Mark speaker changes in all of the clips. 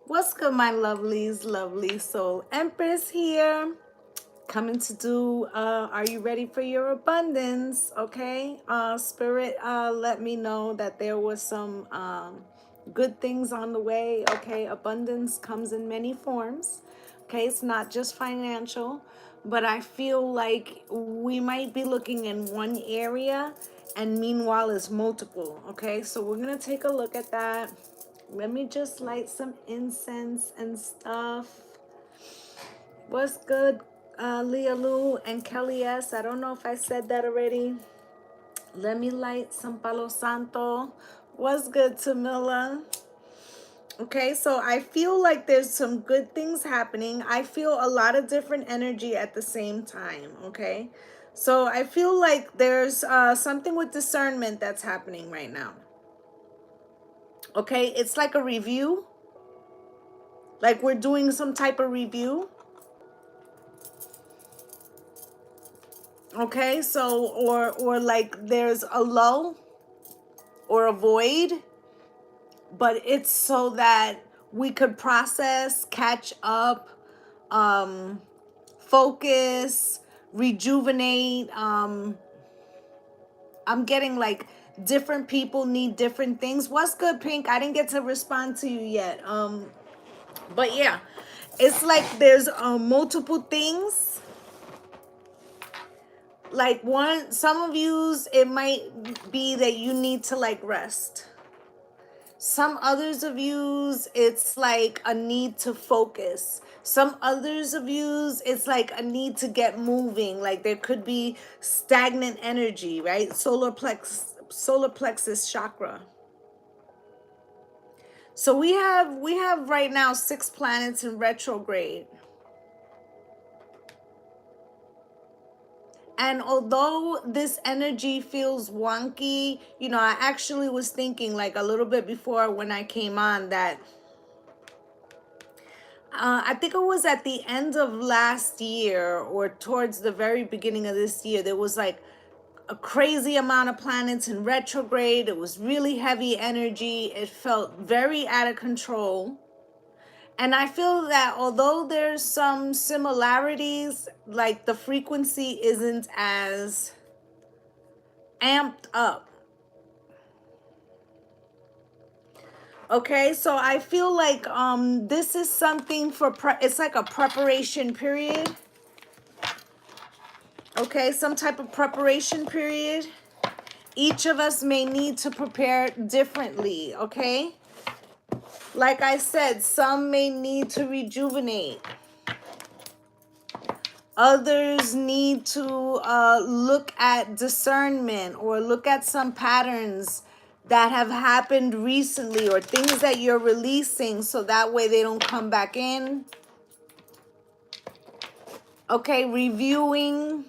Speaker 1: What's good, my lovelies? Lovely soul Empress here, coming to do are you ready for your abundance? Okay, spirit let me know that there was some good things on the way. Okay, abundance comes in many forms. Okay, it's not just financial, but I feel like we might be looking in one area and meanwhile it's multiple. Okay, so we're gonna take a look at that. Let me just light some incense and stuff. What's good, Leah Lou and Kelly S? I don't know if I said that already. Let me light some Palo Santo. What's good, Tamila? Okay, so I feel like there's some good things happening. I feel a lot of different energy at the same time, okay? So I feel like there's something with discernment that's happening right now. Okay, it's like a review. Like we're doing some type of review. Okay, so or like there's a lull or a void, but it's so that we could process, catch up, focus, rejuvenate. I'm getting like different people need different things. What's good, Pink? I didn't get to respond to you yet. But yeah, it's like there's multiple things. Like some of yous, it might be that you need to like rest. Some others of yous, it's like a need to focus. Some others of yous, it's like a need to get moving. Like there could be stagnant energy, right? Solar plexus chakra. So we have right now 6 planets in retrograde. And although this energy feels wonky, you know, I actually was thinking like a little bit before when I came on that I think it was at the end of last year or towards the very beginning of this year, there was like a crazy amount of planets in retrograde. It was really heavy energy. It felt very out of control. And I feel that although there's some similarities, like the frequency isn't as amped up. Okay, so I feel like this is something for it's like a preparation period. Okay, some type of preparation period. Each of us may need to prepare differently, okay? Like I said, some may need to rejuvenate. Others need to look at discernment or look at some patterns that have happened recently or things that you're releasing so that way they don't come back in. Okay, reviewing.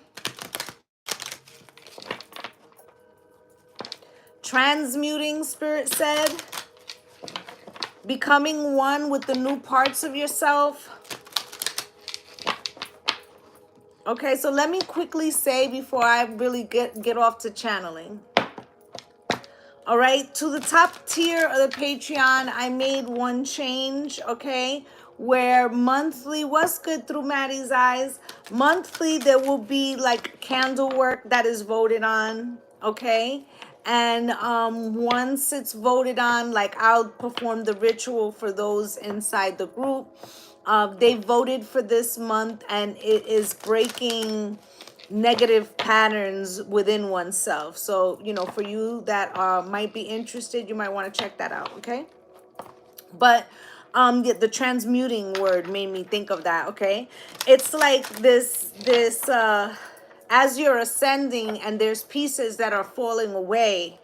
Speaker 1: Transmuting, Spirit said. Becoming one with the new parts of yourself. Okay, so let me quickly say before I really get off to channeling. All right, to the top tier of the Patreon, I made one change, okay? Where monthly, what's good through Maddie's eyes? Monthly, there will be like candle work that is voted on, okay? And once it's voted on, like I'll perform the ritual for those inside the group. They voted for this month and it is breaking negative patterns within oneself. So, you know, for you that might be interested, you might want to check that out, okay? But the transmuting word made me think of that, okay? It's like this as you're ascending and there's pieces that are falling away.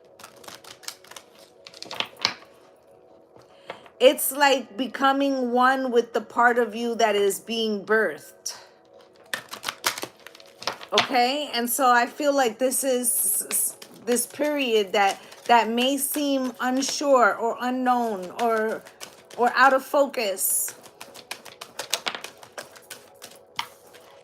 Speaker 1: It's like becoming one with the part of you that is being birthed. Okay, and so I feel like this is this period that may seem unsure or unknown or out of focus.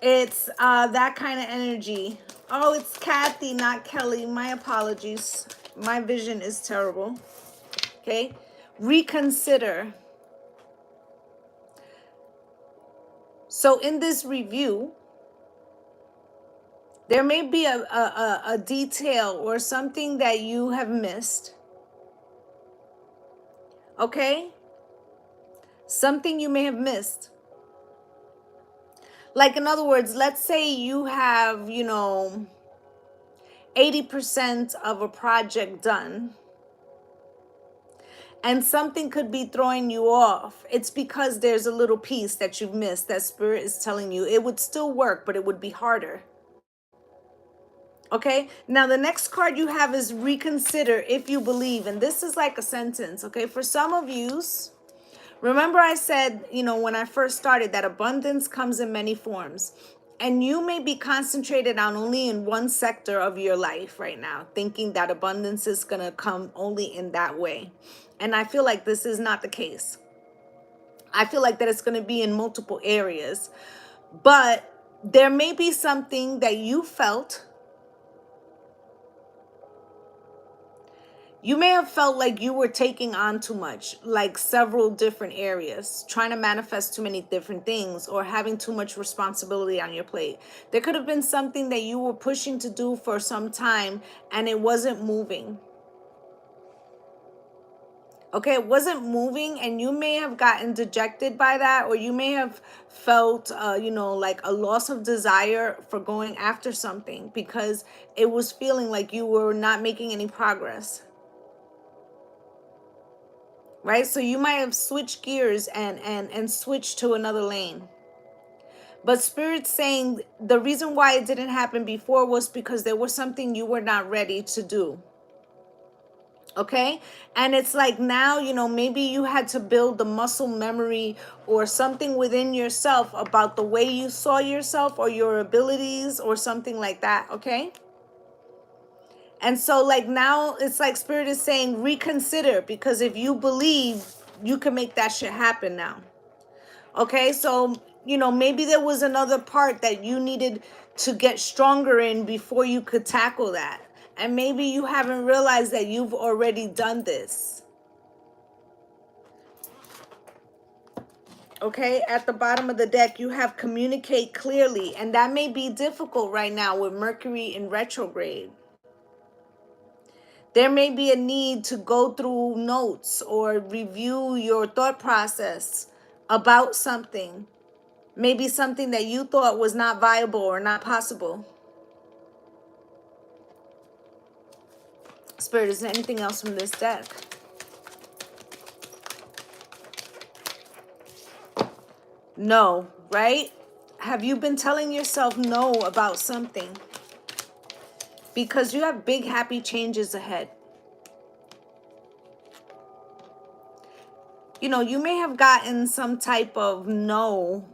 Speaker 1: It's that kind of energy. Oh, it's Kathy, not Kelly. My apologies. My vision is terrible. Okay, reconsider. So in this review, there may be a detail or something that you have missed. Okay? Something you may have missed. Like, in other words, let's say you have, 80% of a project done, and something could be throwing you off. It's because there's a little piece that you've missed that Spirit is telling you it would still work, but it would be harder. Okay, now the next card you have is reconsider if you believe, and this is like a sentence. Okay, for some of yous, remember I said, when I first started, that abundance comes in many forms. And you may be concentrated on only in one sector of your life right now, thinking that abundance is going to come only in that way. And I feel like this is not the case. I feel like that it's going to be in multiple areas. But there may be something that you felt. You may have felt like you were taking on too much, like several different areas, trying to manifest too many different things, or having too much responsibility on your plate. There could have been something that you were pushing to do for some time and it wasn't moving. Okay, it wasn't moving, and you may have gotten dejected by that, or you may have felt, like a loss of desire for going after something because it was feeling like you were not making any progress. Right? So you might have switched gears and switched to another lane. But Spirit's saying the reason why it didn't happen before was because there was something you were not ready to do. Okay? And it's like now, maybe you had to build the muscle memory or something within yourself about the way you saw yourself or your abilities or something like that. Okay? And so like now it's like Spirit is saying reconsider, because if you believe, you can make that shit happen now. Okay, so maybe there was another part that you needed to get stronger in before you could tackle that. And maybe you haven't realized that you've already done this. Okay, at the bottom of the deck, you have communicate clearly, and that may be difficult right now with Mercury in retrograde. There may be a need to go through notes or review your thought process about something. Maybe something that you thought was not viable or not possible. Spirit, is there anything else from this deck? No, right? Have you been telling yourself no about something? Because you have big, happy changes ahead. You may have gotten some type of no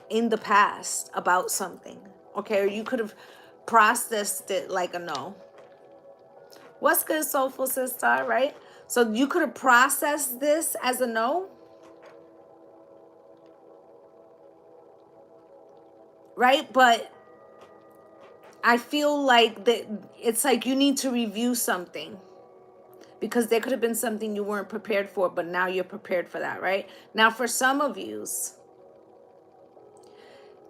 Speaker 1: in the past about something. Okay, or you could have processed it like a no. What's good, soulful sister, right? So you could have processed this as a no. Right? But I feel like that it's like you need to review something, because there could have been something you weren't prepared for, but now you're prepared for that, right? Now, for some of yous,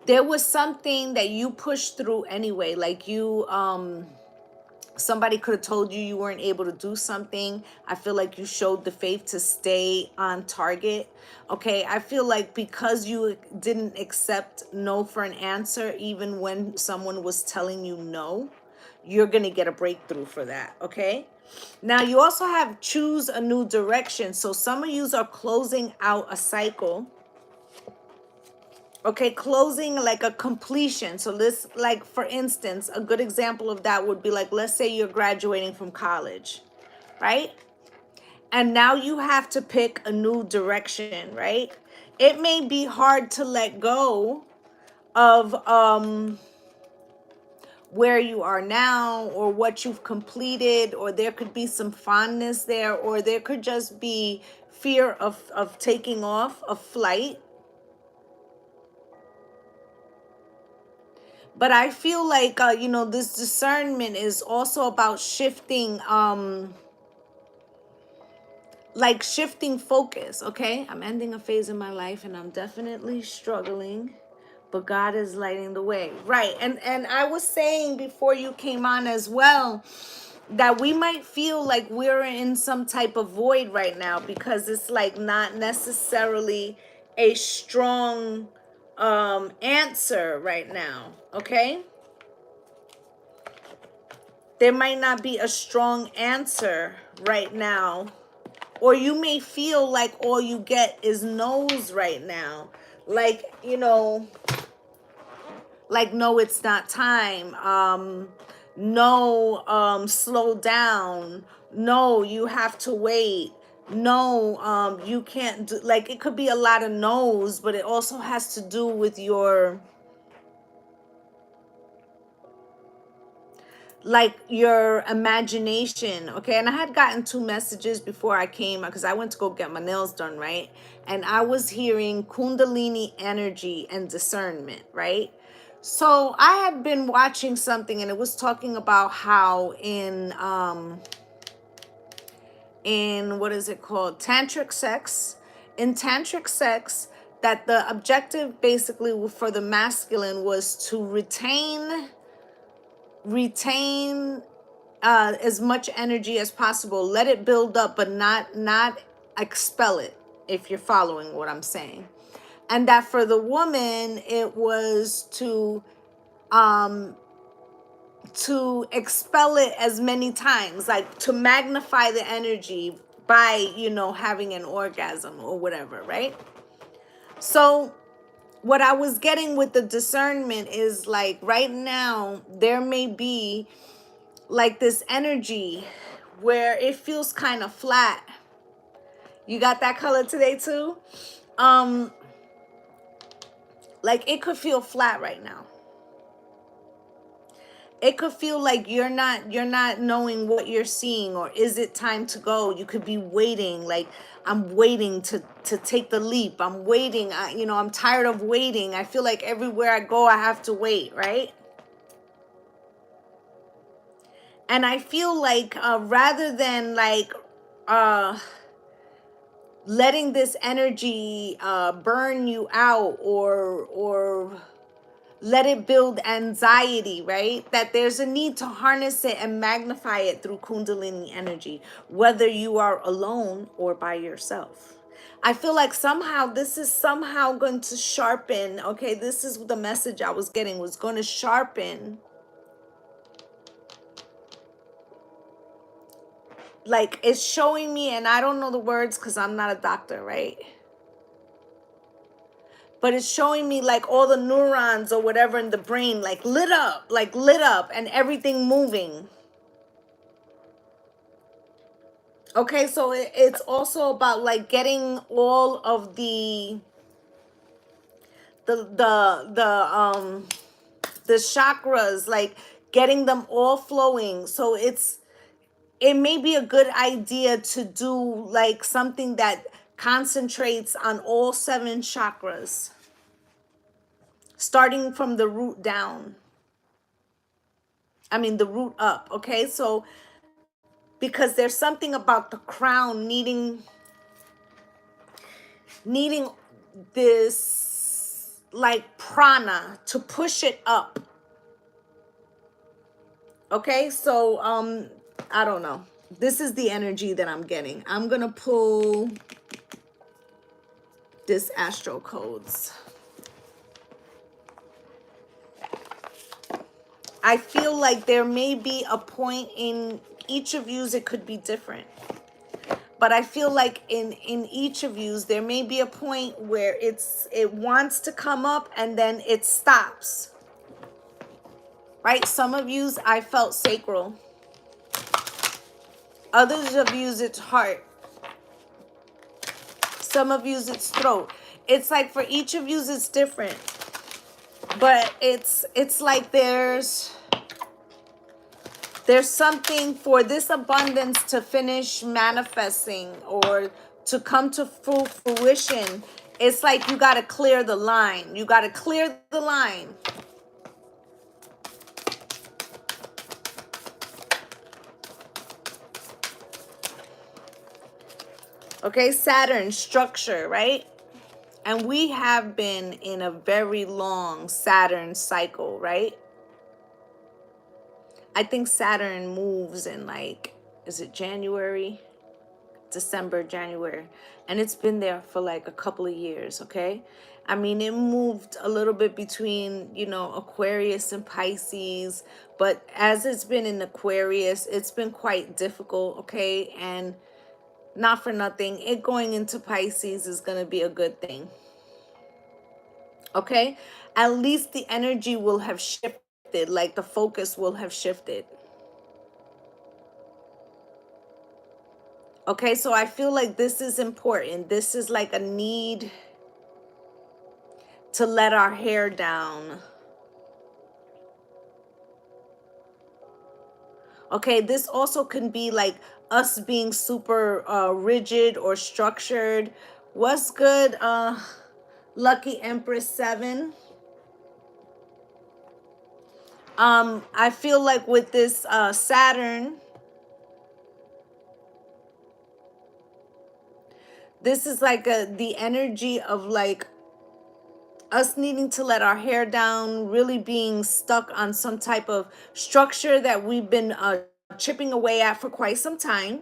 Speaker 1: there was something that you pushed through anyway. Like somebody could have told you you weren't able to do something. I feel like you showed the faith to stay on target. Okay, I feel like because you didn't accept no for an answer, even when someone was telling you no, you're going to get a breakthrough for that. Okay, now you also have choose a new direction. So some of yous are closing out a cycle. Okay, closing, like a completion. So this, like, for instance, a good example of that would be like, let's say you're graduating from college, right? And now you have to pick a new direction, right? It may be hard to let go of where you are now or what you've completed, or there could be some fondness there, or there could just be fear of taking off, of flight. But I feel like, this discernment is also about shifting, like shifting focus, okay? I'm ending a phase in my life and I'm definitely struggling, but God is lighting the way. Right. And I was saying before you came on as well that we might feel like we're in some type of void right now because it's like not necessarily a strong answer right now, okay? There might not be a strong answer right now, or you may feel like all you get is no's right now, like, you know, like, no, it's not time, no, slow down, no, you have to wait, no, you can't do, like, it could be a lot of no's, but it also has to do with your, like, your imagination, okay? And I had gotten 2 messages before I came because I went to go get my nails done, right? And I was hearing kundalini energy and discernment, right? So I had been watching something and it was talking about how in what is it called, tantric sex, in tantric sex, that the objective basically for the masculine was to retain as much energy as possible, let it build up, but not expel it, if you're following what I'm saying. And that for the woman, it was to expel it as many times, like to magnify the energy by, you know, having an orgasm or whatever, right? So what I was getting with the discernment is like right now there may be like this energy where it feels kind of flat. You got that color today too? Like it could feel flat right now. It could feel like you're not knowing what you're seeing, or is it time to go? You could be waiting, like I'm waiting to take the leap. I'm waiting. I'm tired of waiting. I feel like everywhere I go I have to wait, right? And I feel like rather than like letting this energy burn you out or let it build anxiety, right? That there's a need to harness it and magnify it through Kundalini energy, whether you are alone or by yourself. I feel like somehow this is somehow going to sharpen, okay, this is the message I was getting, was going to sharpen, like it's showing me, and I don't know the words because I'm not a doctor, right? But it's showing me like all the neurons or whatever in the brain, like lit up and everything moving. Okay, so it's also about like getting all of the the chakras, like getting them all flowing. So it may be a good idea to do like something that concentrates on all 7 chakras, starting from the root down. I mean, the root up, okay? So, because there's something about the crown needing this like prana to push it up. Okay? So, I don't know. This is the energy that I'm getting. I'm going to pull this astro codes. I feel like there may be a point in each of yous, it could be different. But I feel like in each of yous, there may be a point where it wants to come up and then it stops. Right? Some of yous, I felt sacral. Others of yous, it's heart. Some of yous, it's throat. It's like for each of yous, it's different. But it's like there's something for this abundance to finish manifesting or to come to full fruition. It's like you got to clear the line. You got to clear the line. Okay, Saturn, structure, right? And we have been in a very long Saturn cycle, right? I think Saturn moves in like, is it January? December, January. And it's been there for like a couple of years, okay? I mean, it moved a little bit between, you know, Aquarius and Pisces, but as it's been in Aquarius, it's been quite difficult, okay? And not for nothing, it going into Pisces is going to be a good thing, okay? At least the energy will have shifted, like the focus will have shifted. Okay, so I feel like this is important. This is like a need to let our hair down. Okay, this also can be like us being super rigid or structured. What's good, Lucky Empress 7? I feel like with this Saturn, this is like the energy of like us needing to let our hair down, really being stuck on some type of structure that we've been chipping away at for quite some time.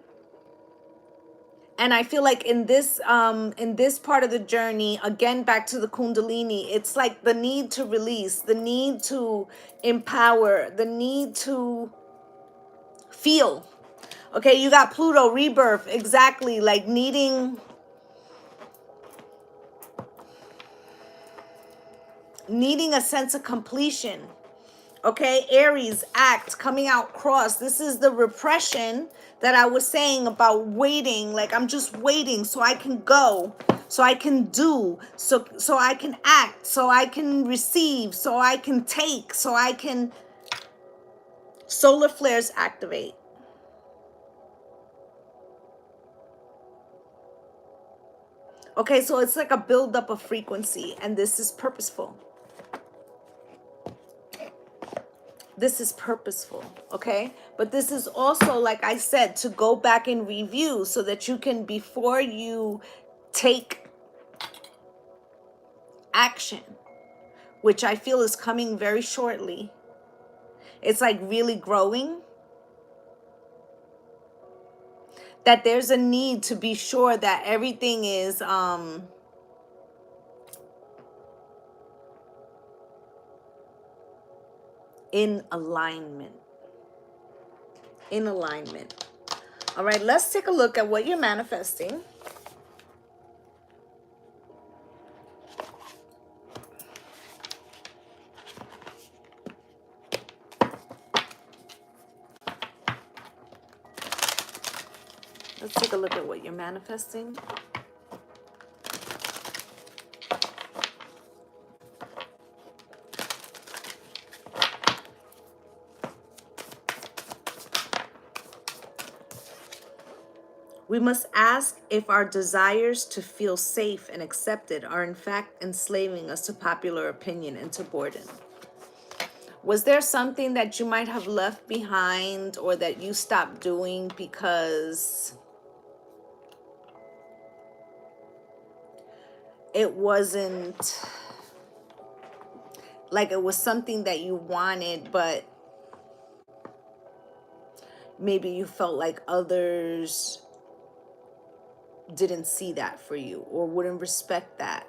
Speaker 1: And I feel like in this part of the journey, again back to the Kundalini, it's like the need to release, the need to empower, the need to feel. Okay, you got Pluto rebirth, exactly, like needing a sense of completion. Okay, Aries, act, coming out cross. This is the repression that I was saying about waiting. Like I'm just waiting so I can go, so I can do, so I can act, so I can receive, so I can take, so I can. Solar flares activate. Okay, so it's like a buildup of frequency, and this is purposeful. This is purposeful, okay? But this is also, like I said, to go back and review so that you can, before you take action, which I feel is coming very shortly. It's like really growing. That there's a need to be sure that everything is in alignment. In alignment. All right, let's take a look at what you're manifesting. Let's take a look at what you're manifesting. We must ask if our desires to feel safe and accepted are in fact enslaving us to popular opinion and to boredom. Was there something that you might have left behind or that you stopped doing because it wasn't like it was something that you wanted, but maybe you felt like others didn't see that for you or wouldn't respect that,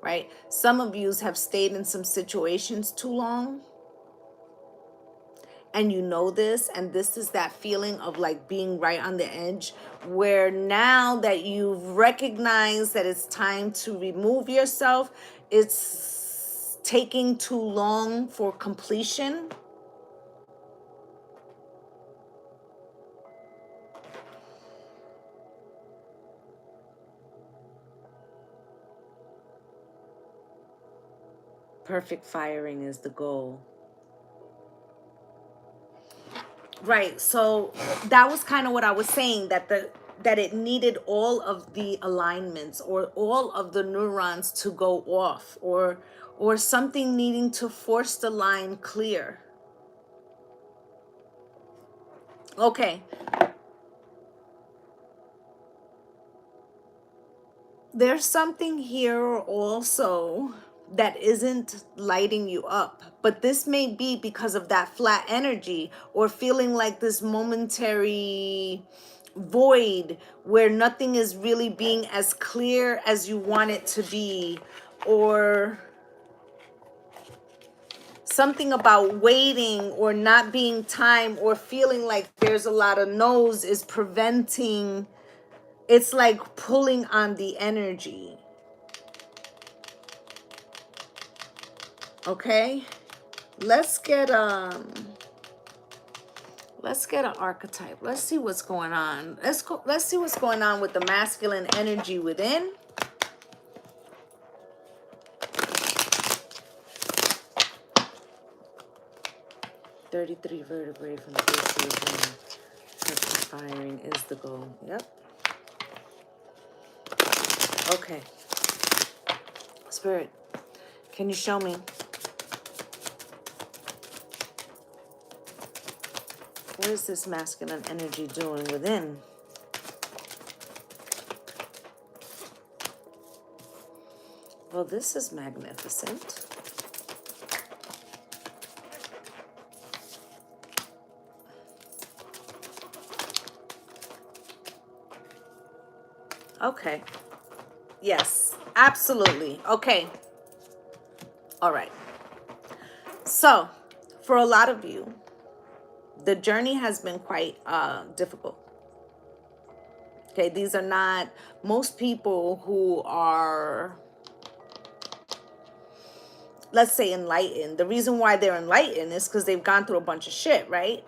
Speaker 1: right? Some of you have stayed in some situations too long, and you know this, and this is that feeling of like being right on the edge, where now that you've recognized that it's time to remove yourself, it's taking too long for completion. Perfect firing is the goal. Right. So that was kind of what I was saying, that it needed all of the alignments or all of the neurons to go off, or something needing to force the line clear. Okay. There's something here also that isn't lighting you up, but this may be because of that flat energy or feeling like this momentary void where nothing is really being as clear as you want it to be, or something about waiting or not being time or feeling like there's a lot of no's is preventing. It's like pulling on the energy. Okay, let's get an archetype. Let's see what's going on. Let's see what's going on with the masculine energy within. "33 vertebrae from the base to the bone. Firing is the goal." Yep. Okay. Spirit, can you show me what is this masculine energy doing within? Well, this is magnificent. Okay. Yes, absolutely. Okay. All right. So, for a lot of you, the journey has been quite difficult. Okay, these are not most people who are, let's say, enlightened. The reason why they're enlightened is because they've gone through a bunch of shit, right?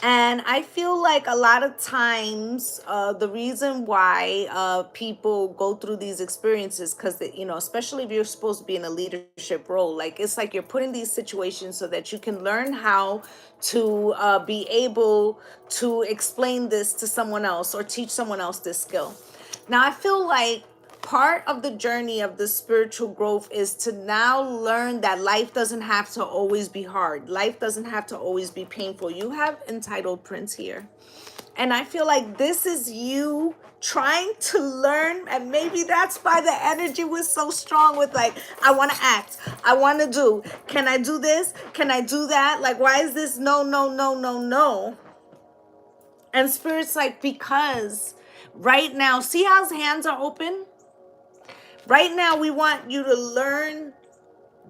Speaker 1: And I feel like a lot of times the reason why people go through these experiences, because, especially if you're supposed to be in a leadership role, like it's like you're put in these situations so that you can learn how to be able to explain this to someone else or teach someone else this skill. Now, I feel like part of the journey of the spiritual growth is to now learn that life doesn't have to always be hard. Life doesn't have to always be painful. You have entitled Prince here. And I feel like this is you trying to learn, and maybe that's why the energy was so strong with like, I want to act, I want to do, can I do this? Can I do that? Like, why is this no, no, no, no, no? And Spirit's like, because right now, see how his hands are open? Right now, we want you to learn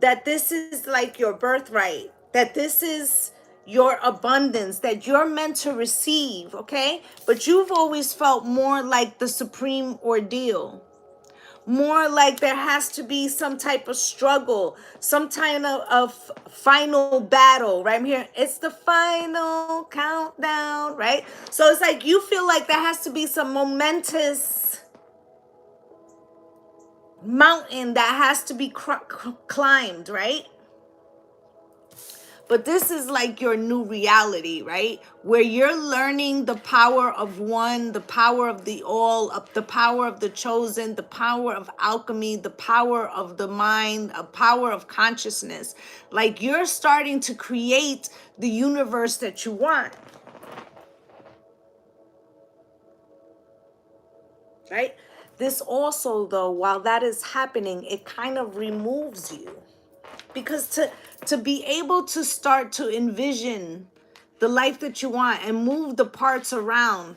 Speaker 1: that this is like your birthright, that this is your abundance, that you're meant to receive, okay? But you've always felt more like the supreme ordeal, more like there has to be some type of struggle, some kind of final battle, right? I'm here, it's the final countdown, right? So it's like you feel like there has to be some momentous mountain that has to be climbed, right? But this is like your new reality, right? Where you're learning the power of one, the power of the all, the power of the chosen, the power of alchemy, the power of the mind, a power of consciousness. Like you're starting to create the universe that you want, right? This also, though, while that is happening, it kind of removes you. Because to be able to start to envision the life that you want and move the parts around,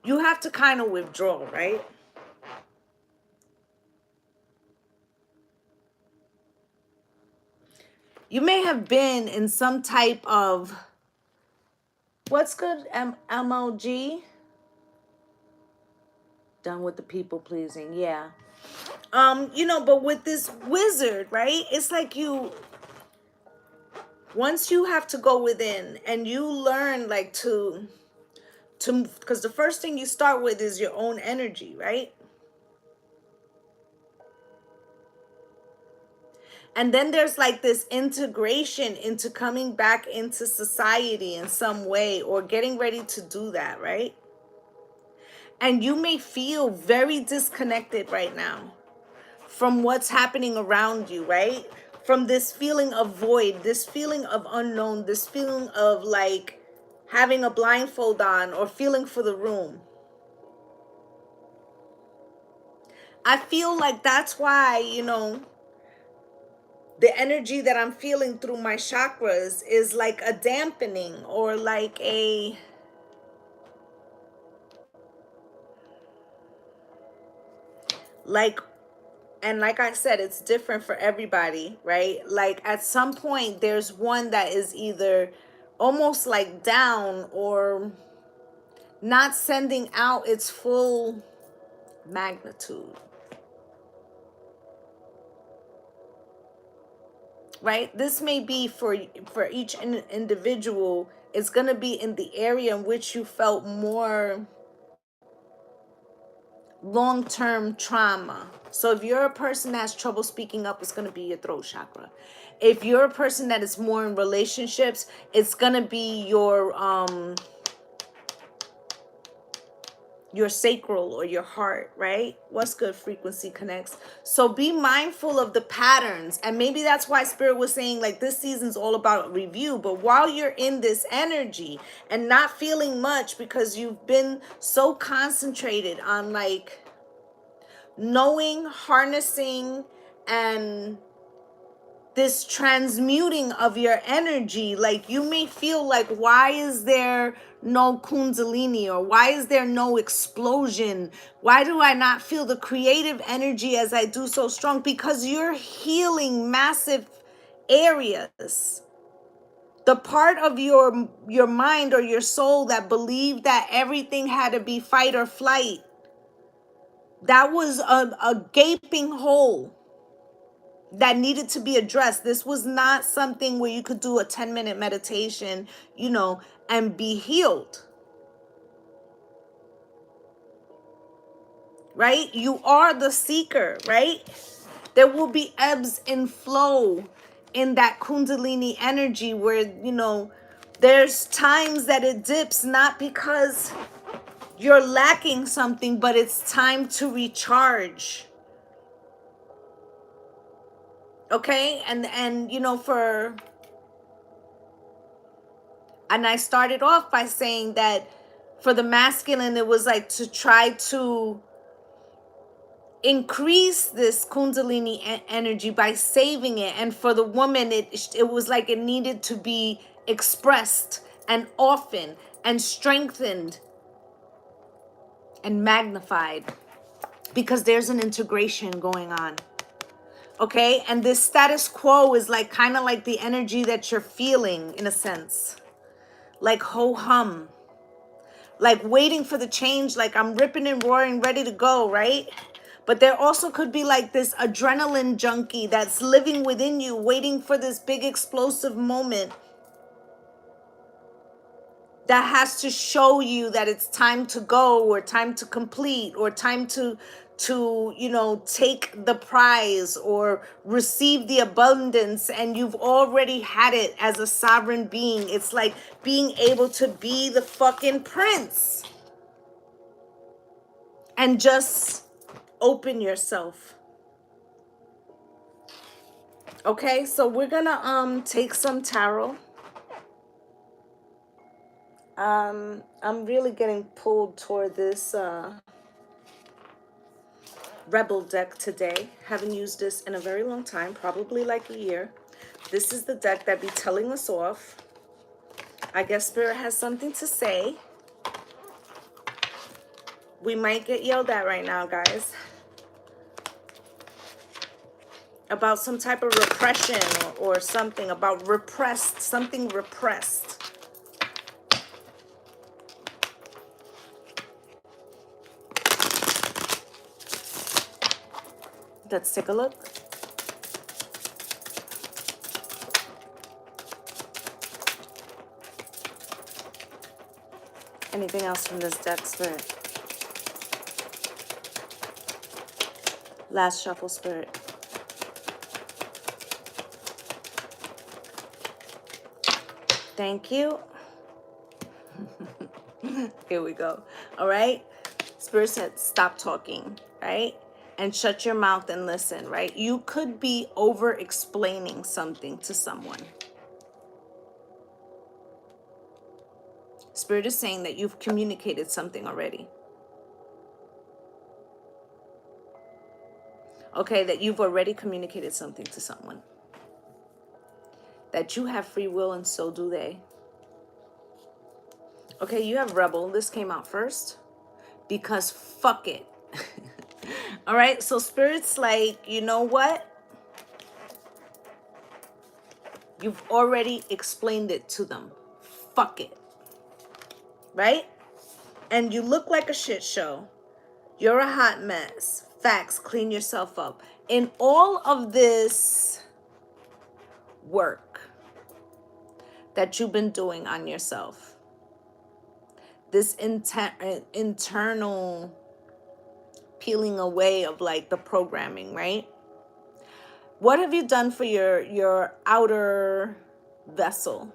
Speaker 1: you have to kind of withdraw, right? You may have been in some type of, what's good, MOG? Done with the people pleasing, yeah. But with this wizard, right? It's like once you have to go within and you learn like to because the first thing you start with is your own energy, right? And then there's like this integration into coming back into society in some way or getting ready to do that, right? And you may feel very disconnected right now from what's happening around you, right? from this feeling of void, this feeling of unknown, this feeling of like having a blindfold on or feeling for the room. I feel like that's why, you know, the energy that I'm feeling through my chakras is like a dampening or like a, like, and like I said, it's different for everybody, right? Like at some point there's one that is either almost like down or not sending out its full magnitude, right? This may be for each individual. It's going to be in the area in which you felt more long-term trauma. So if you're a person that has trouble speaking up, it's going to be your throat chakra. If you're a person that is more in relationships, it's going to be your sacral or your heart, right? What's good, frequency connects. So be mindful of the patterns. And maybe that's why Spirit was saying like this season's all about review. But while you're in this energy and not feeling much because you've been so concentrated on like knowing, harnessing, and this transmuting of your energy, like you may feel like, why is there no kundalini, or why is there no explosion? Why do I not feel the creative energy as I do so strong? Because you're healing massive areas. The part of your mind or your soul that believed that everything had to be fight or flight, that was a gaping hole that needed to be addressed. This was not something where you could do a 10-minute meditation, you know, and be healed. Right? You are the seeker, right? There will be ebbs and flow in that kundalini energy where, you know, there's times that it dips, not because you're lacking something, but it's time to recharge. Okay? And you know, and I started off by saying that for the masculine, it was like to try to increase this kundalini energy by saving it. And for the woman, it was like it needed to be expressed and often and strengthened and magnified, because there's an integration going on. Okay? And this status quo is like kind of like the energy that you're feeling, in a sense. Like ho-hum. Like waiting for the change, like I'm ripping and roaring, ready to go, right? But there also could be like this adrenaline junkie that's living within you, waiting for this big explosive moment that has to show you that it's time to go, or time to complete, or time to you know, take the prize or receive the abundance. And you've already had it as a sovereign being. It's like being able to be the fucking prince and just open yourself. Okay, so we're gonna take some tarot. I'm really getting pulled toward this Rebel deck today. Haven't used this in a very long time, probably like a year. This is the deck that be telling us off. I guess Spirit has something to say. We might get yelled at right now, guys, about some type of repression or something, about repressed, something repressed. Let's take a look. Anything else from this deck, Spirit? Last shuffle, Spirit. Thank you. Here we go. All right. Spirit said, stop talking, right? and shut your mouth and listen, right? You could be over explaining something to someone. Spirit is saying that you've communicated something already. Okay, that you've already communicated something to someone. That you have free will and so do they. Okay, you have rebel. This came out first because fuck it. All right, so Spirit's like, you know what? You've already explained it to them. Fuck it. Right? And you look like a shit show. You're a hot mess. Facts, clean yourself up. In all of this work that you've been doing on yourself, this internal peeling away of like the programming, right? What have you done for your outer vessel?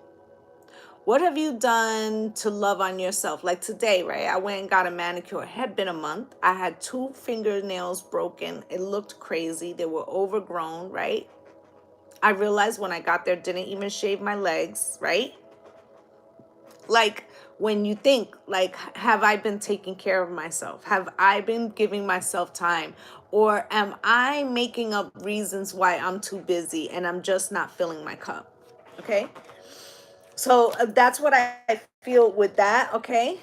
Speaker 1: What have you done to love on yourself? Like today, right? I went and got a manicure. It had been a month. I had 2 fingernails broken. It looked crazy. They were overgrown, right? I realized when I got there, didn't even shave my legs, right? Like when you think, like, have I been taking care of myself? Have I been giving myself time? Or am I making up reasons why I'm too busy and I'm just not filling my cup? Okay? So that's what I feel with that, okay?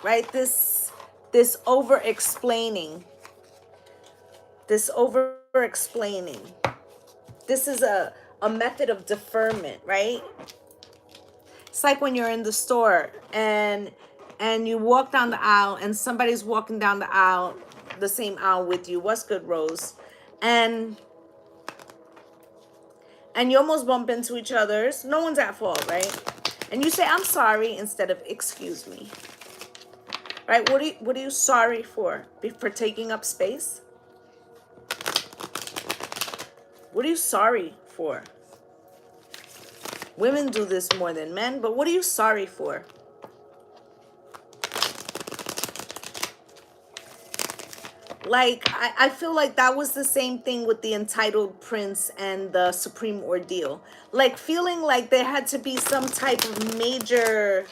Speaker 1: Right? This over explaining. This over explaining. This is a method of deferment, right? It's like when you're in the store and you walk down the aisle and somebody's walking down the aisle, the same aisle with you. What's good, Rose? And you almost bump into each other's. No one's at fault, right? And you say, I'm sorry, instead of excuse me. Right? What are you sorry for? For taking up space? What are you sorry for? Women do this more than men, but what are you sorry for? Like, I feel like that was the same thing with the entitled prince and the supreme ordeal. Like, feeling like there had to be some type of major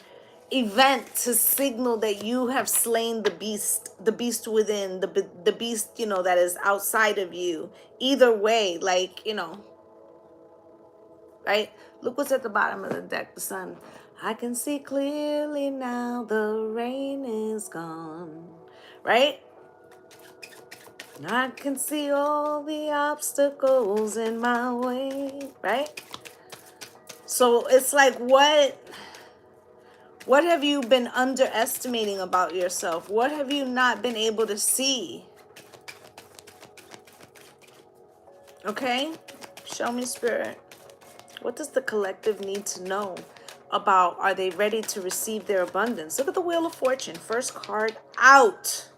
Speaker 1: event to signal that you have slain the beast within, the beast, you know, that is outside of you. Either way, like, you know, right? Look what's at the bottom of the deck, the sun. I can see clearly now, the rain is gone, right? I can see all the obstacles in my way, right? So it's like, what have you been underestimating about yourself? What have you not been able to see? Okay? Show me, Spirit. What does the collective need to know about, are they ready to receive their abundance? Look at the Wheel of Fortune. First card out.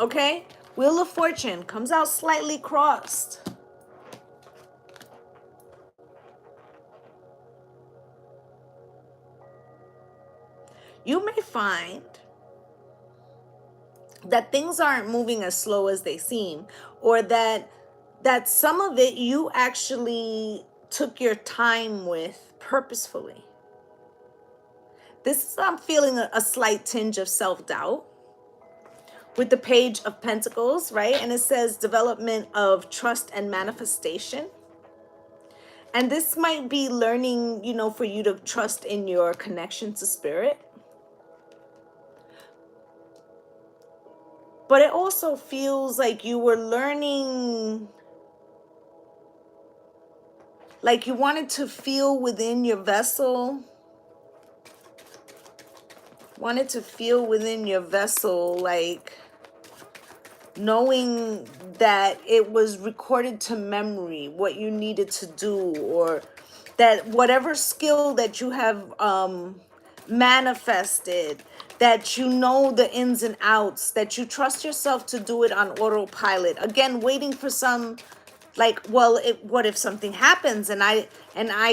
Speaker 1: Okay? Wheel of Fortune comes out slightly crossed. You may find that things aren't moving as slow as they seem, or that some of it you actually took your time with purposefully. This is, I'm feeling a slight tinge of self-doubt with the Page of Pentacles, right? And it says development of trust and manifestation. And this might be learning, you know, for you to trust in your connection to spirit. But it also feels like you were learning, like you wanted to feel within your vessel, like knowing that it was recorded to memory what you needed to do, or that whatever skill that you have manifested, that you know the ins and outs, that you trust yourself to do it on autopilot. Again, waiting for some, like, well, what if something happens and I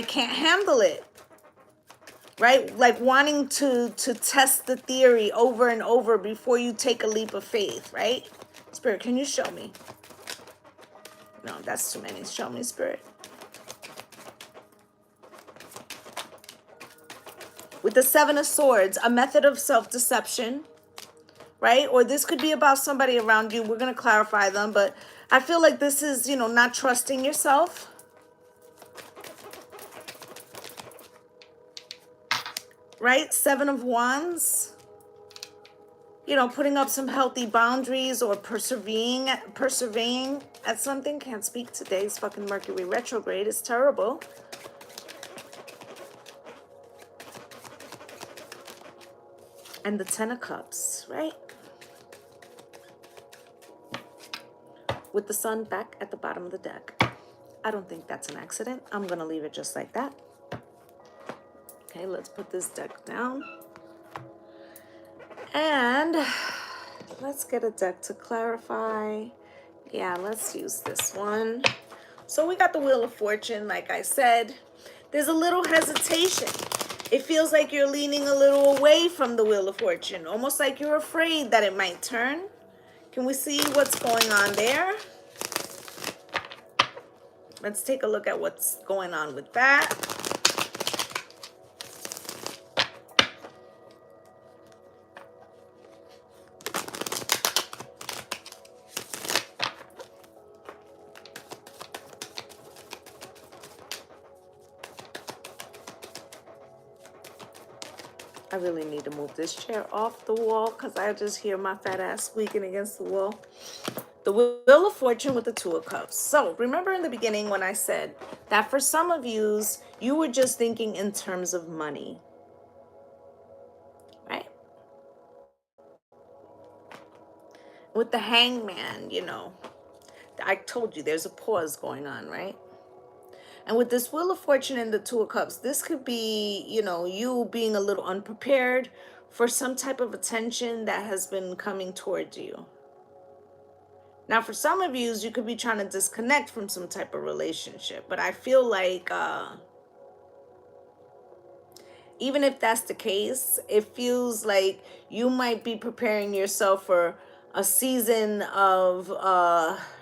Speaker 1: can't handle it? right? Like wanting to test the theory over and over before you take a leap of faith, right? Spirit, can you show me? No, that's too many. Show me, Spirit. With the Seven of Swords, a method of self-deception, right? Or this could be about somebody around you. We're going to clarify them, but I feel like this is, you know, not trusting yourself. Right? Seven of Wands. You know, putting up some healthy boundaries or persevering at something. Can't speak today. It's fucking Mercury retrograde. It's terrible. And the Ten of Cups, right? With the Sun back at the bottom of the deck. I don't think that's an accident. I'm going to leave it just like that. Okay, let's put this deck down. And let's get a deck to clarify. Yeah, let's use this one. So we got the Wheel of Fortune, like I said. There's a little hesitation. It feels like you're leaning a little away from the Wheel of Fortune, almost like you're afraid that it might turn. Can we see what's going on there? Let's take a look at what's going on with that. I really need to move this chair off the wall because I just hear my fat ass squeaking against the wall. The Wheel of Fortune with the Two of Cups. So remember in the beginning when I said that for some of yous, you were just thinking in terms of money, right? With the Hangman, you know, I told you there's a pause going on, right? And with this Wheel of Fortune and the Two of Cups, this could be, you know, you being a little unprepared for some type of attention that has been coming towards you. Now, for some of you could be trying to disconnect from some type of relationship. But I feel like even if that's the case, it feels like you might be preparing yourself for a season of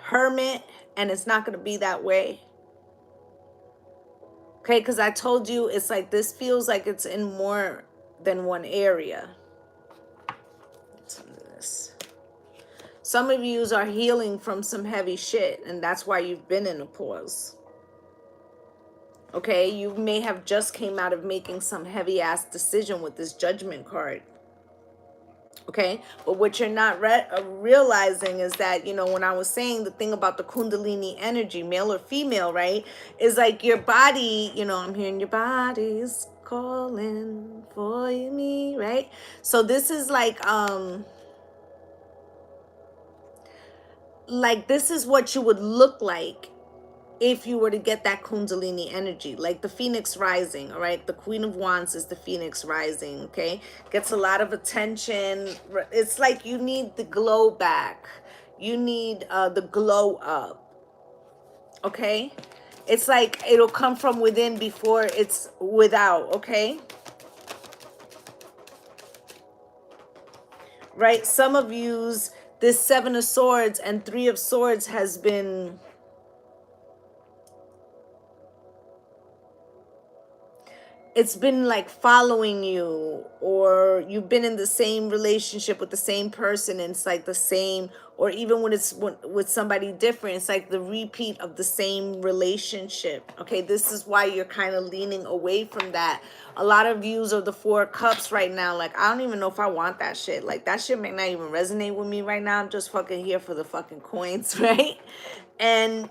Speaker 1: hermit, and it's not going to be that way. Okay, because I told you it's like this feels like it's in more than one area. Listen to this. Some of yous are healing from some heavy shit, and that's why you've been in a pause. Okay, you may have just came out of making some heavy ass decision with this Judgment card. Okay, but what you're not realizing is that, you know, when I was saying the thing about the Kundalini energy, male or female, right, is like your body, you know, I'm hearing your body's calling for me, right? So this is like this is what you would look like if you were to get that Kundalini energy, like the Phoenix Rising, all right? The Queen of Wands is the Phoenix Rising, okay? Gets a lot of attention. It's like you need the glow back. You need the glow up, okay? It's like it'll come from within before it's without, okay? Right? Some of yous, this Seven of Swords and Three of Swords has been... it's been like following you, or you've been in the same relationship with the same person, and it's like the same, or even when it's with somebody different, it's like the repeat of the same relationship. Okay, this is why you're kind of leaning away from that. A lot of views of the Four of Cups right now, like, I don't even know if I want that shit. Like, that shit may not even resonate with me right now. I'm just fucking here for the fucking coins, right? And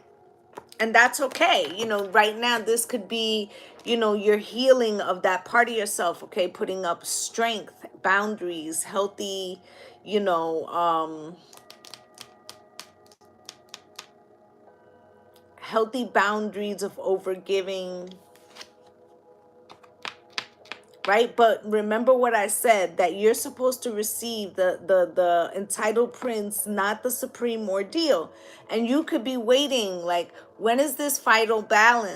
Speaker 1: that's okay. You know, right now, this could be, you know, your healing of that part of yourself, okay? Putting up strength, boundaries, healthy, you know, healthy boundaries of overgiving, right? But remember what I said, that you're supposed to receive the entitled prince, not the supreme ordeal. And you could be waiting, like, when is this final battle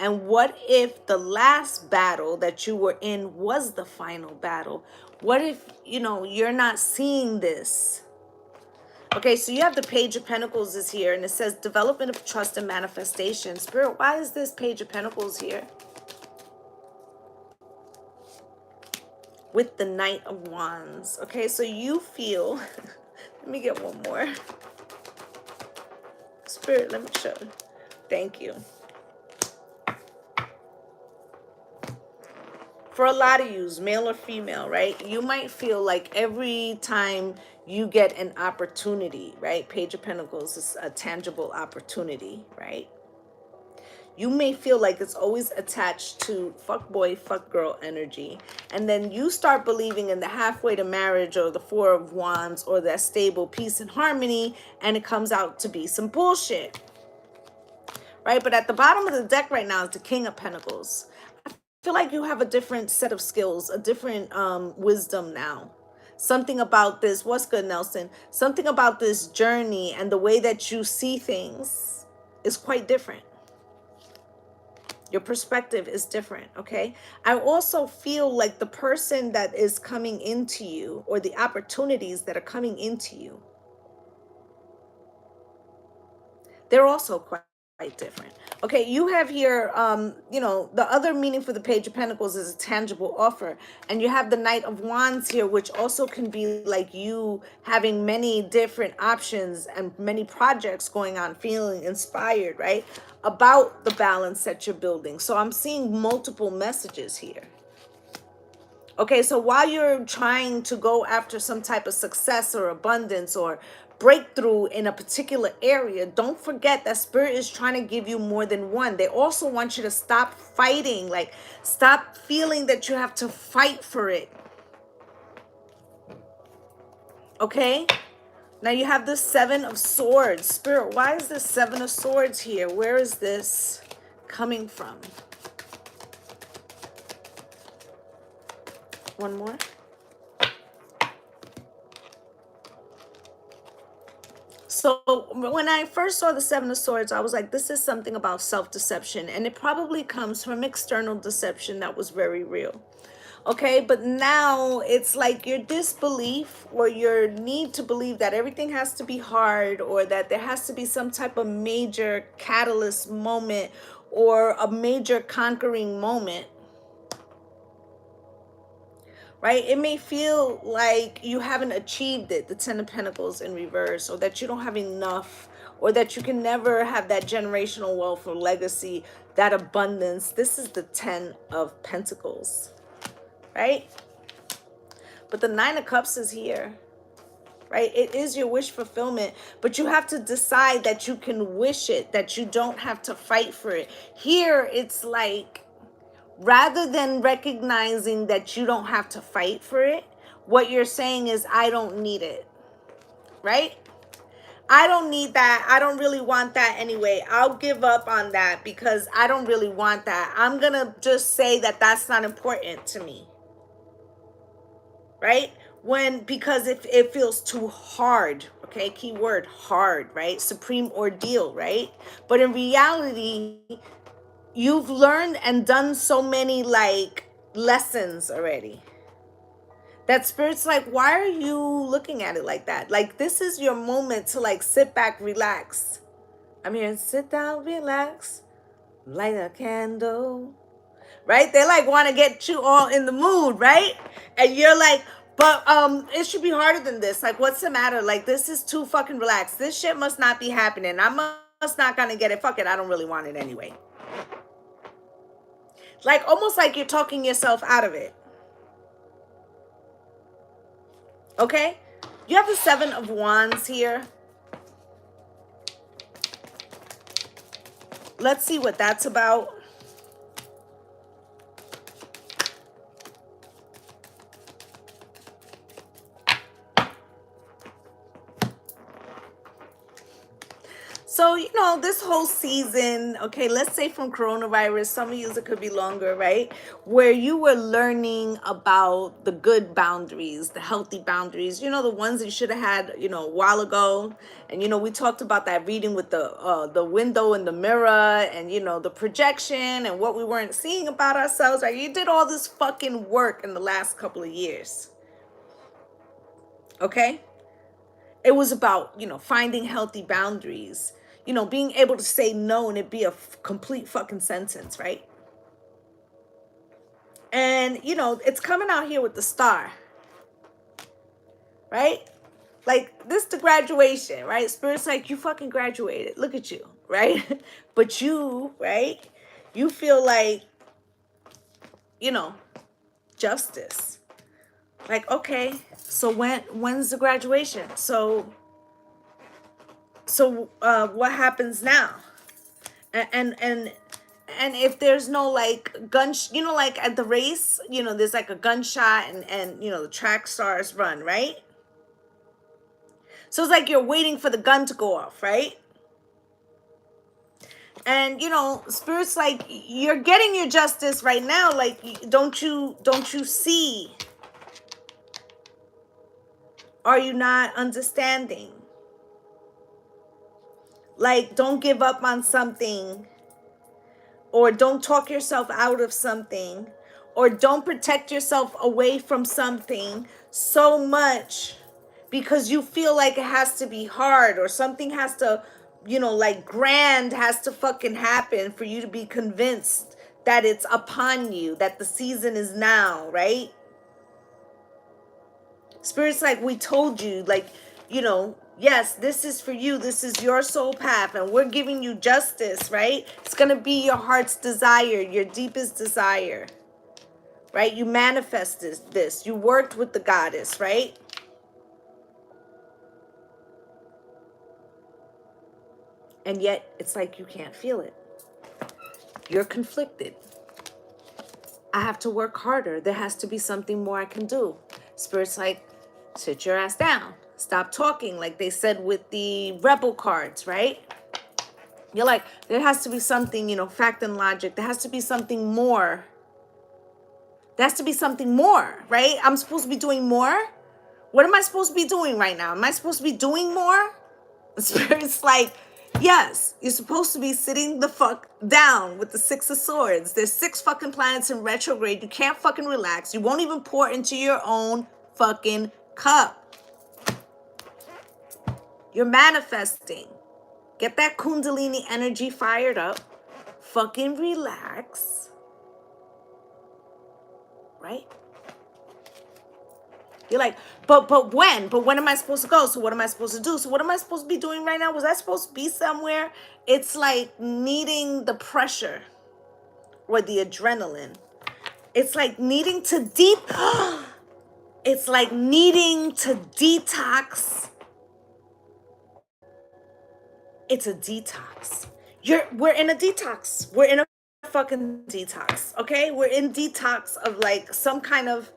Speaker 1: And what if the last battle that you were in was the final battle? What if, you know, you're not seeing this? Okay, so you have the Page of Pentacles is here, and it says development of trust and manifestation. Spirit, why is this Page of Pentacles here? With the Knight of Wands. Okay, so you feel, let me get one more. Spirit, let me show you. Thank you. For a lot of yous, male or female, right? You might feel like every time you get an opportunity, right? Page of Pentacles is a tangible opportunity, right? You may feel like it's always attached to fuck boy, fuck girl energy. And then you start believing in the halfway to marriage or the Four of Wands or that stable peace and harmony, and it comes out to be some bullshit, right? But at the bottom of the deck right now is the King of Pentacles. I feel like you have a different set of skills, a different wisdom now. Something about this, what's good, Nelson? Something about this journey and the way that you see things is quite different. Your perspective is different, okay? I also feel like the person that is coming into you, or the opportunities that are coming into you, they're also quite different. Okay, you have here, you know, the other meaning for the Page of Pentacles is a tangible offer. And you have the Knight of Wands here, which also can be like you having many different options and many projects going on, feeling inspired, right? About the balance that you're building. So I'm seeing multiple messages here. Okay, so while you're trying to go after some type of success or abundance or breakthrough in a particular area, don't forget that Spirit is trying to give you more than one. They also want you to stop fighting, like stop feeling that you have to fight for it. Okay? Now you have the Seven of Swords. Spirit, why is the Seven of Swords here? Where is this coming from? One more. So when I first saw the Seven of Swords, I was like, this is something about self-deception. And it probably comes from external deception that was very real. Okay, but now it's like your disbelief or your need to believe that everything has to be hard, or that there has to be some type of major catalyst moment or a major conquering moment. Right? It may feel like you haven't achieved it, the Ten of Pentacles in reverse, or that you don't have enough, or that you can never have that generational wealth or legacy, that abundance. This is the Ten of Pentacles, right? But the Nine of Cups is here, right? It is your wish fulfillment, but you have to decide that you can wish it, that you don't have to fight for it. Here, it's like, rather than recognizing that you don't have to fight for it, what you're saying is, I don't need it, right? I don't need that. I don't really want that anyway. I'll give up on that because I don't really want that. I'm going to just say that that's not important to me, right? Because it feels too hard, okay? Keyword hard, right? Supreme ordeal, right? But in reality, you've learned and done so many like lessons already that Spirit's like, why are you looking at it like that? Like, this is your moment to like sit back, relax. I'm here, sit down, relax, light a candle, right? They like want to get you all in the mood, right? And you're like, but it should be harder than this. Like, what's the matter? Like, this is too fucking relaxed. This shit must not be happening. I must not gonna get it. Fuck it, I don't really want it anyway. Like, almost like you're talking yourself out of it. Okay? You have the Seven of Wands here. Let's see what that's about. So, you know, this whole season, okay, let's say from coronavirus, some of you it could be longer, right? Where you were learning about the good boundaries, the healthy boundaries, you know, the ones that you should have had, you know, a while ago. And, you know, we talked about that reading with the window and the mirror and, you know, the projection and what we weren't seeing about ourselves. Right? You did all this fucking work in the last couple of years. Okay? It was about, you know, finding healthy boundaries, you know, being able to say no and it be a complete fucking sentence, right? And, you know, it's coming out here with the star, right? Like, this the graduation, right? Spirit's like, you fucking graduated. Look at you, right? But you, right? You feel like, you know, justice. Like, okay, so when's the graduation? So what happens now? And if there's no like you know, like at the race, you know, there's like a gunshot and you know the track stars run, right? So it's like you're waiting for the gun to go off, right? And you know, spirit's like, you're getting your justice right now. Like, don't you see? Are you not understanding? Like, don't give up on something, or don't talk yourself out of something, or don't protect yourself away from something so much because you feel like it has to be hard, or something has to, you know, like grand has to fucking happen for you to be convinced that it's upon you, that the season is now, right? Spirit's like, we told you, like, you know, yes, this is for you. This is your soul path, and we're giving you justice, right? It's going to be your heart's desire, your deepest desire, right? You manifested this. You worked with the goddess, right? And yet, it's like you can't feel it. You're conflicted. I have to work harder. There has to be something more I can do. Spirit's like, sit your ass down. Stop talking, like they said with the rebel cards, right? You're like, there has to be something, you know, fact and logic. There has to be something more. There has to be something more, right? I'm supposed to be doing more. What am I supposed to be doing right now? Am I supposed to be doing more? The Spirit's like, yes, you're supposed to be sitting the fuck down with the Six of Swords. There's 6 fucking planets in retrograde. You can't fucking relax. You won't even pour into your own fucking cup. You're manifesting. Get that Kundalini energy fired up. Fucking relax. Right? You're like, but when? But when am I supposed to go? So what am I supposed to do? So what am I supposed to be doing right now? Was I supposed to be somewhere? It's like needing the pressure or the adrenaline. It's like needing to it's like needing to detox. It's a detox. We're in a detox. We're in a fucking detox. Okay? We're in detox of like some kind of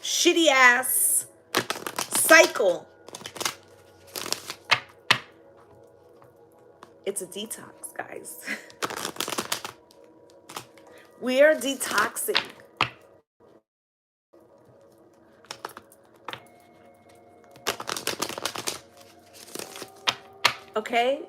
Speaker 1: shitty ass cycle. It's a detox, guys. We are detoxing. Okay?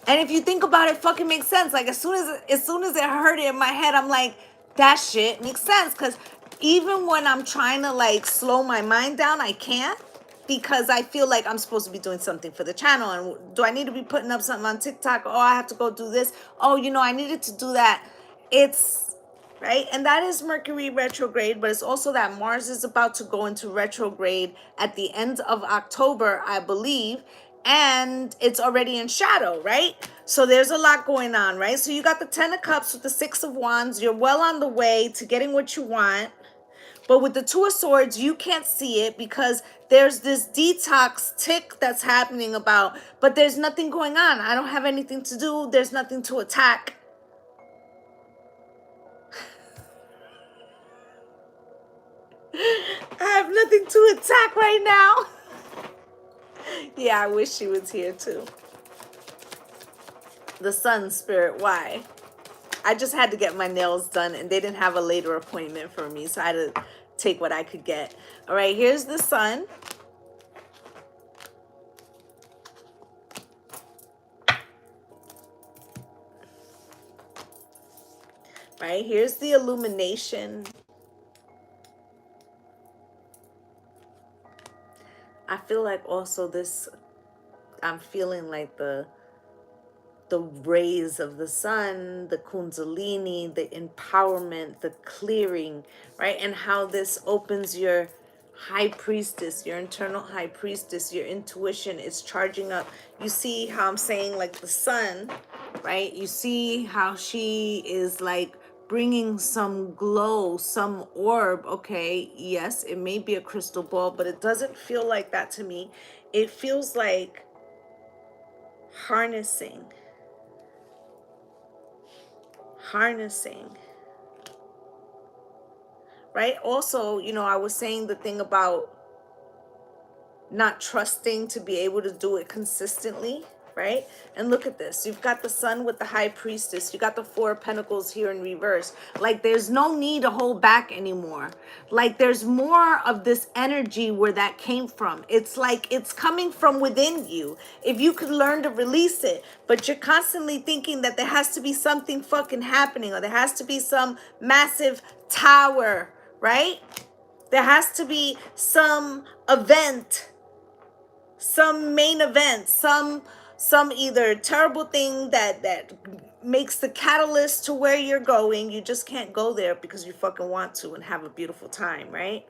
Speaker 1: And if you think about it, it fucking makes sense. Like as soon as I heard it in my head, I'm like, that shit makes sense. Cause even when I'm trying to like slow my mind down, I can't, because I feel like I'm supposed to be doing something for the channel. And do I need to be putting up something on TikTok? Oh, I have to go do this. Oh, you know, I needed to do that. It's right. And that is Mercury retrograde, but it's also that Mars is about to go into retrograde at the end of October, I believe. And it's already in shadow, right? So there's a lot going on, right? So you got the 10 of Cups with the 6 of Wands. You're well on the way to getting what you want. But with the 2 of Swords, you can't see it because there's this detox tick that's happening about, but there's nothing going on. I don't have anything to do. There's nothing to attack. I have nothing to attack right now. Yeah, I wish she was here too. The sun spirit, why? I just had to get my nails done and they didn't have a later appointment for me, so I had to take what I could get. All right, here's the sun. Right, here's the illumination. I feel like also this, I'm feeling like the rays of the sun, the kundalini, the empowerment, the clearing, right? And how this opens your high priestess, your internal high priestess, your intuition is charging up. You see how I'm saying like the sun, right? You see how she is like bringing some glow, some orb. Okay, yes, it may be a crystal ball, but it doesn't feel like that to me. It feels like harnessing, right? Also, you know, I was saying the thing about not trusting to be able to do it consistently, right? And look at this. You've got the sun with the high priestess. You got the four of pentacles here in reverse. Like there's no need to hold back anymore. Like there's more of this energy where that came from. It's like it's coming from within you. If you could learn to release it, but you're constantly thinking that there has to be something fucking happening or there has to be some massive tower, right? There has to be some event, some main event, some either terrible thing that makes the catalyst to where you're going. You just can't go there because you fucking want to and have a beautiful time, right?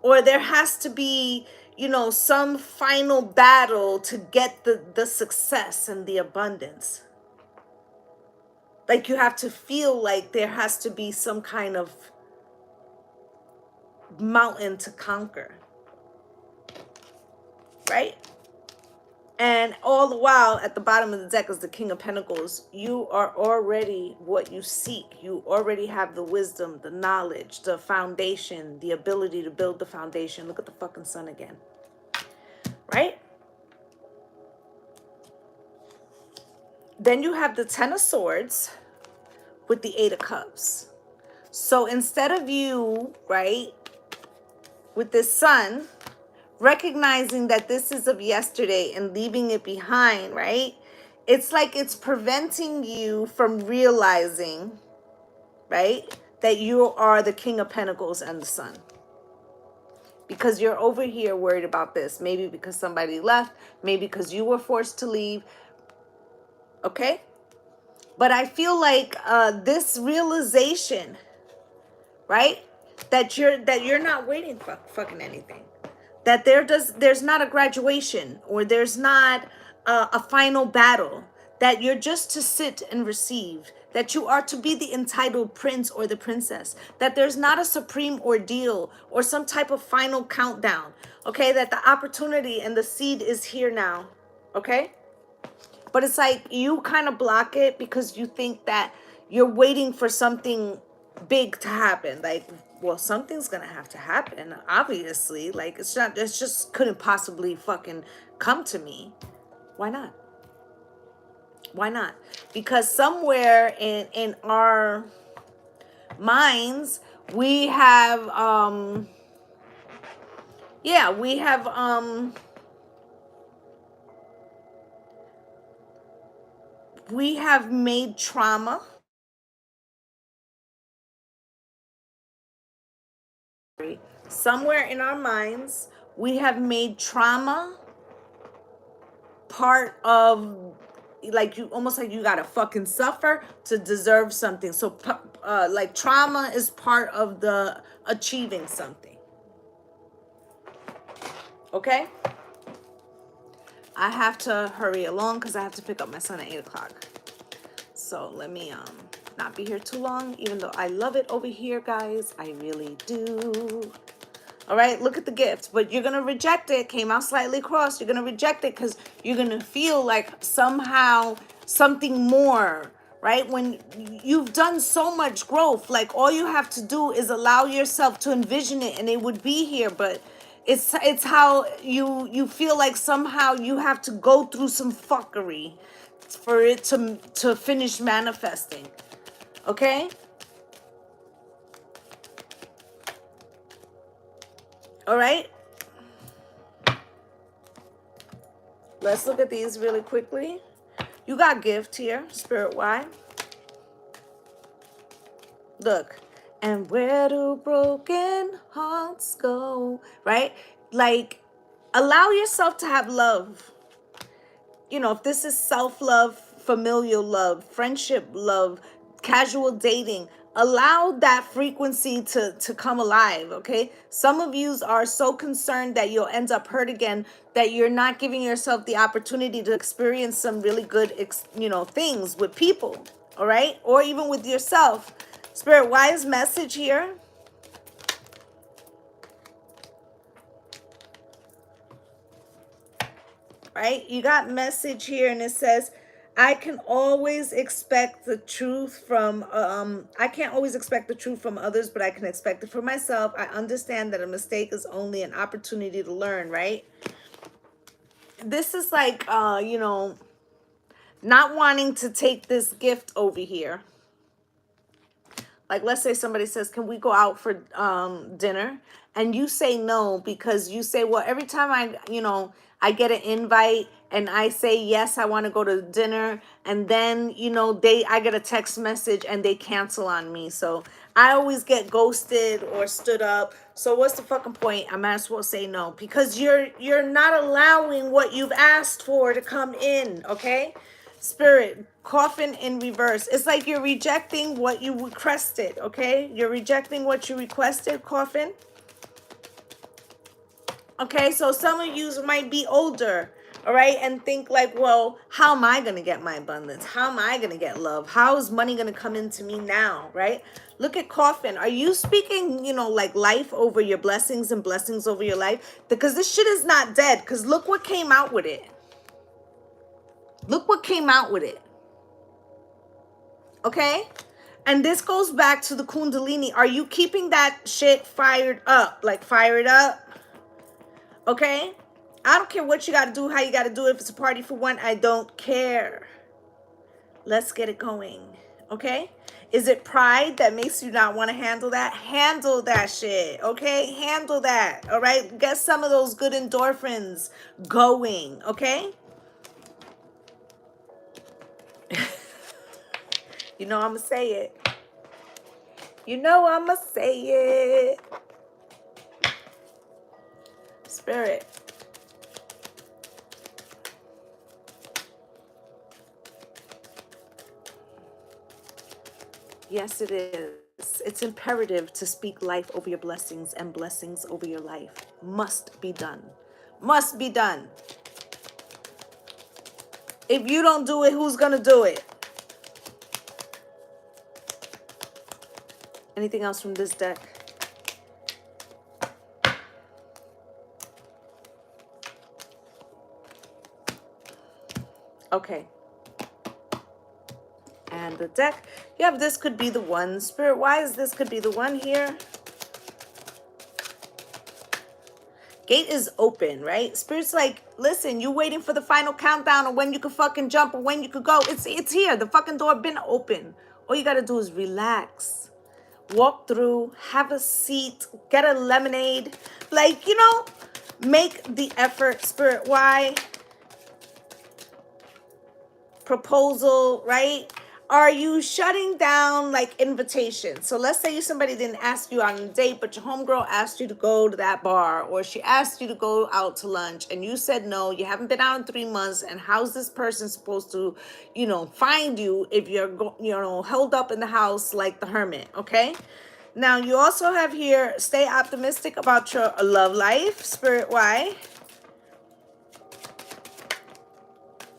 Speaker 1: Or there has to be, you know, some final battle to get the success and the abundance. Like you have to feel like there has to be some kind of mountain to conquer, right? And all the while, at the bottom of the deck is the King of Pentacles. You are already what you seek. You already have the wisdom, the knowledge, the foundation, the ability to build the foundation. Look at the fucking sun again, right? Then you have the Ten of Swords with the Eight of Cups. So instead of you, right, with this sun, recognizing that this is of yesterday and leaving it behind, right? It's like it's preventing you from realizing, right, that you are the King of Pentacles and the Sun. Because you're over here worried about this. Maybe because somebody left. Maybe because you were forced to leave. Okay? But I feel like this realization, right, that you're not waiting for fucking anything. That there's not a graduation or there's not a final battle, that you're just to sit and receive, that you are to be the entitled prince or the princess, that there's not a supreme ordeal or some type of final countdown, okay, that the opportunity and the seed is here now, okay? But it's like you kind of block it because you think that you're waiting for something big to happen. Like, well, something's gonna have to happen, obviously. Like, it's just couldn't possibly fucking come to me. Why not? Why not? Because somewhere in our minds, we have we have made trauma somewhere in our minds. We have made trauma part of, like, you almost like you gotta fucking suffer to deserve something. So like trauma is part of the achieving something. Okay, I have to hurry along because I have to pick up my son at 8 o'clock. So let me not be here too long, even though I love it over here, guys. I really do. All right, look at the gift, but you're going to reject it. Came out slightly crossed. You're going to reject it because you're going to feel like somehow something more, right? When you've done so much growth, like all you have to do is allow yourself to envision it and it would be here. But It's how you feel like somehow you have to go through some fuckery for it to finish manifesting. Okay? All right? Let's look at these really quickly. You got gift here, spirit wide. Look. And where do broken hearts go? Right? Like, allow yourself to have love. You know, if this is self-love, familial love, friendship love, casual dating, allow that frequency to come alive. Okay, some of you are so concerned that you'll end up hurt again that you're not giving yourself the opportunity to experience some really good things with people. All right, or even with yourself. Spirit, wise message here. Right, you got message here, and it says, I can always expect the truth from I can't always expect the truth from others, but I can expect it for myself. I understand that a mistake is only an opportunity to learn. Right, this is like not wanting to take this gift over here. Like, let's say somebody says, can we go out for dinner? And you say no, because you say, well, every time I get an invite and I say, yes, I want to go to dinner. And then, I get a text message and they cancel on me. So I always get ghosted or stood up. So what's the fucking point? I might as well say no, because you're not allowing what you've asked for to come in. Okay. Spirit, coffin in reverse. It's like you're rejecting what you requested, okay? You're rejecting what you requested, coffin. Okay, so some of you might be older, all right, and think like, well, how am I going to get my abundance? How am I going to get love? How is money going to come into me now, right? Look at coffin. Are you speaking, like life over your blessings and blessings over your life? Because this shit is not dead, because look what came out with it. Look what came out with it. Okay? And this goes back to the Kundalini. Are you keeping that shit fired up? Like, fired up? Okay? I don't care what you got to do, how you got to do it. If it's a party for one, I don't care. Let's get it going. Okay? Is it pride that makes you not want to handle that? Handle that shit. Okay? Handle that. All right? Get some of those good endorphins going. Okay? You know I'm going to say it. You know I'm going to say it. Spirit. Yes, it is. It's imperative to speak life over your blessings and blessings over your life. Must be done. Must be done. If you don't do it, who's going to do it? Anything else from this deck? Okay. And the deck, you have this could be the one. Spirit, why is this could be the one here? Gate is open, right? Spirit's like, listen, you waiting for the final countdown or when you could fucking jump or when you could go. It's here. The fucking door been open. All you got to do is relax. Walk through, have a seat, get a lemonade. Like, make the effort. Spirit, why? Proposal, right? Are you shutting down like invitations? So let's say somebody didn't ask you on a date, but your homegirl asked you to go to that bar, or she asked you to go out to lunch and you said no. You haven't been out in 3 months, and how's this person supposed to, find you if you're held up in the house like the hermit? Okay. Now you also have here, stay optimistic about your love life. Spirit, why?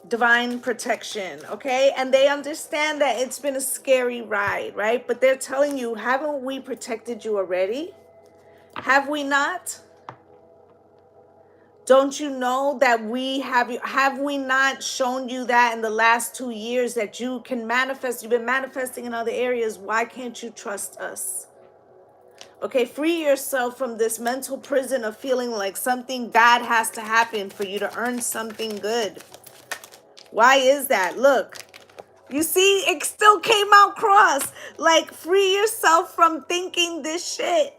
Speaker 1: Divine protection, okay? And they understand that it's been a scary ride, right? But they're telling you, haven't we protected you already? Have we not? Don't you know that have we not shown you that in the last 2 years that you can manifest? You've been manifesting in other areas. Why can't you trust us? Okay, free yourself from this mental prison of feeling like something bad has to happen for you to earn something good. Why is that? Look, you see, it still came out cross. Like, free yourself from thinking this shit.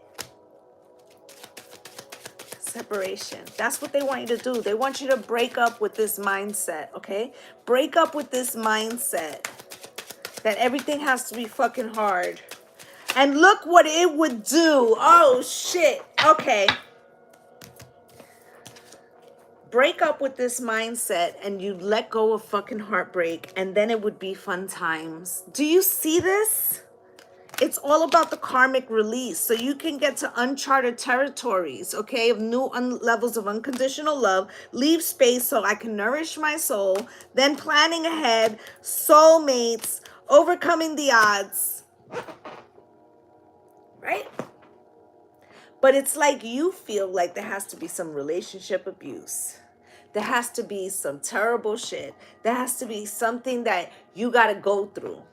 Speaker 1: Separation. That's what they want you to do. They want you to break up with this mindset, okay? Break up with this mindset that everything has to be fucking hard. And look what it would do. Oh, shit. Okay. Break up with this mindset and you let go of fucking heartbreak, and then it would be fun times. Do you see this? It's all about the karmic release. So you can get to uncharted territories, okay, of new levels of unconditional love, leave space so I can nourish my soul, then planning ahead, soulmates, overcoming the odds, right? But it's like you feel like there has to be some relationship abuse. There has to be some terrible shit. There has to be something that you got to go through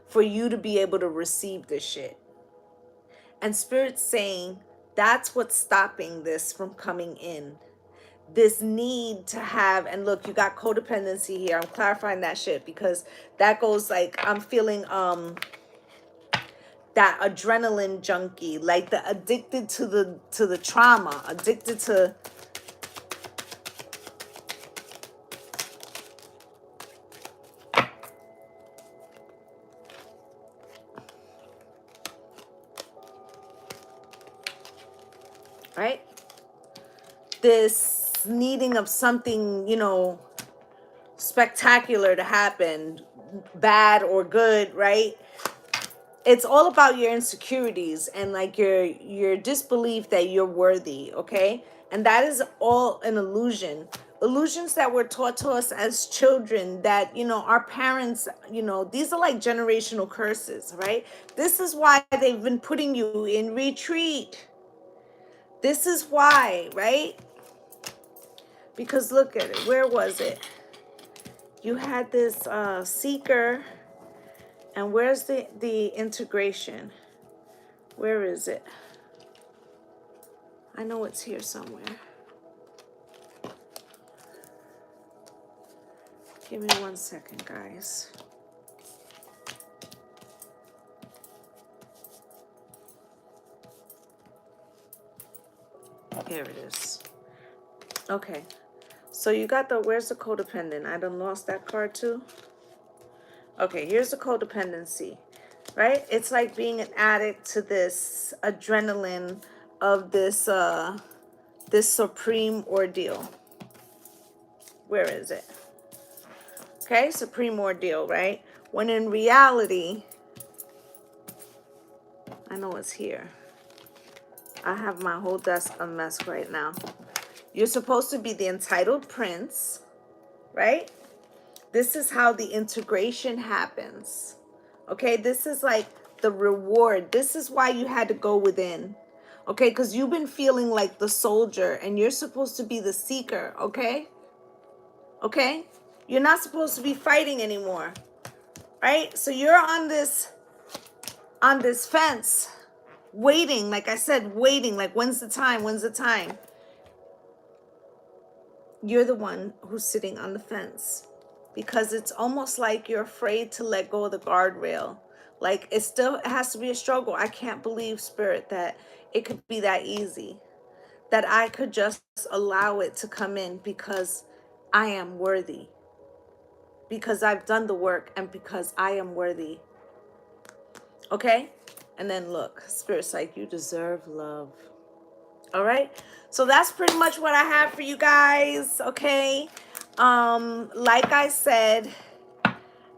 Speaker 1: for you to be able to receive this shit. And Spirit's saying that's what's stopping this from coming in. This need to have, and look, you got codependency here. I'm clarifying that shit because that goes like, I'm feeling that adrenaline junkie, like the addicted to the trauma, addicted to right? This needing of something, you know, spectacular to happen, bad or good, right? It's all about your insecurities and like your disbelief that you're worthy, okay? And that is all an illusion. Illusions that were taught to us as children that, you know, our parents, you know, these are like generational curses, right? This is why they've been putting you in retreat. This is why, right? Because look at it. Where was it? You had this seeker. And where's the integration? Where is it? I know it's here somewhere. Give me 1 second, guys. Here it is. Okay. So you got the, where's the codependent? I done lost that card too. Okay, here's the codependency, right? It's like being an addict to this adrenaline of this this supreme ordeal. Where is it? Okay, supreme ordeal, right? When in reality, I know it's here. I have my whole desk a mess right now. You're supposed to be the entitled prince, right? This is how the integration happens. Okay, this is like the reward. This is why you had to go within. Okay, because you've been feeling like the soldier and you're supposed to be the seeker, okay? Okay? You're not supposed to be fighting anymore. Right? So you're on this fence, waiting, like I said, waiting, like when's the time? When's the time? You're the one who's sitting on the fence because it's almost like you're afraid to let go of the guardrail. Like it still has to be a struggle. I can't believe, Spirit, that it could be that easy, that I could just allow it to come in because I am worthy, because I've done the work, and because I am worthy. Okay? And then look, Spirit's like, you deserve love. All right? So that's pretty much what I have for you guys, okay? Like I said,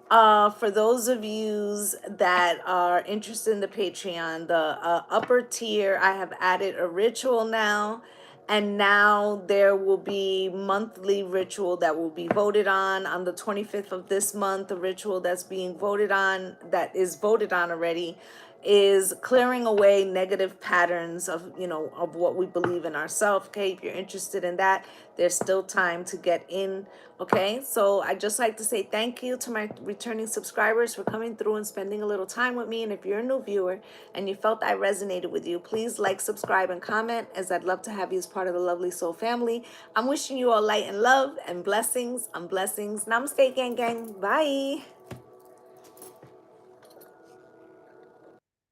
Speaker 1: for those of you that are interested in the Patreon, the upper tier, I have added a ritual now. And now there will be monthly ritual that will be voted on the 25th of this month. The ritual that's being voted on, that is voted on already, is clearing away negative patterns of, of what we believe in ourselves. Okay, if you're interested in that, there's still time to get in. Okay, so I just like to say thank you to my returning subscribers for coming through and spending a little time with me. And if you're a new viewer and you felt I resonated with you, please like, subscribe, and comment, as I'd love to have you as part of the Lovely Soul family. I'm wishing you all light and love and blessings on blessings. Namaste, gang gang. Bye.